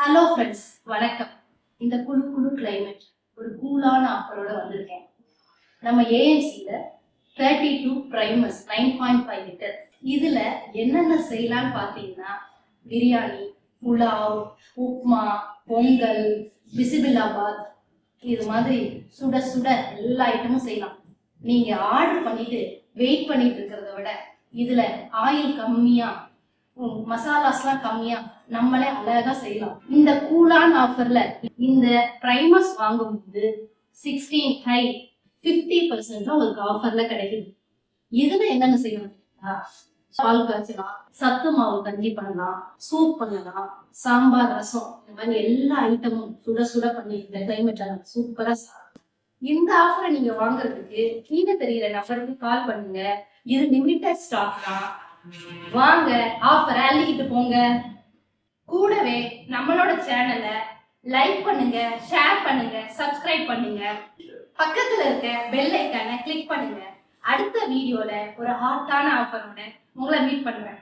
Hello friends, வணக்கம். இந்த குழு கிளைமேட் ஒரு கூலான ஆஃபரோட வந்திருக்கேன். நம்ம ஏஎம்சியில 32 பிரைமஸ் 9.5 லிட்டர். இதுல என்னென்ன செய்யலாம்னு பார்த்தீங்கன்னா, பிரியாணி, புலாவ், உப்மா, பொங்கல், பிசிபிலாபாத், இது மாதிரி சுட சுட எல்லா ஐட்டமும் செய்யலாம். நீங்க ஆர்டர் பண்ணிட்டு வெயிட் பண்ணிட்டு இருக்கிறத விட இதுல ஆயில் கம்மியா, மசாலாஸ்லாம் கம்மியா நம்மளே அழகா செய்யலாம். இந்த கூலான ஆஃபர்ல இந்த பிரைமஸ் வாங்கும்போது 16 ஹை 50% உங்களுக்கு ஆஃபர்ல கிடைக்குது. இதுல என்னென்ன செய்யணும்? பால் காய்ச்சலாம், சத்து மாவு கஞ்சி பண்ணலாம், சூப் பண்ணலாம், சாம்பார், ரசம், இந்த மாதிரி எல்லா ஐட்டமும் சுட சுட பண்ணி இந்த கிளைமேட்ல சூப்பரா இந்த ஆஃபரை நீங்க வாங்குறதுக்கு கீழே தெரிகிற நபருக்கு கால் பண்ணுங்க. இது லிமிடெட் ஸ்டாக் தான். வாங்க, ஆஃபர் அள்ளிக்கிட்டு போங்க. கூடவே நம்மளோட சேனலை லைக் பண்ணுங்க, ஷேர் பண்ணுங்க, சப்ஸ்கிரைப் பண்ணுங்க, பக்கத்துல இருக்க பெல் ஐக்கானை கிளிக் பண்ணுங்க. அடுத்த வீடியோல ஒரு ஹாட்டான ஆஃபரோட உங்களை மீட் பண்றேன்.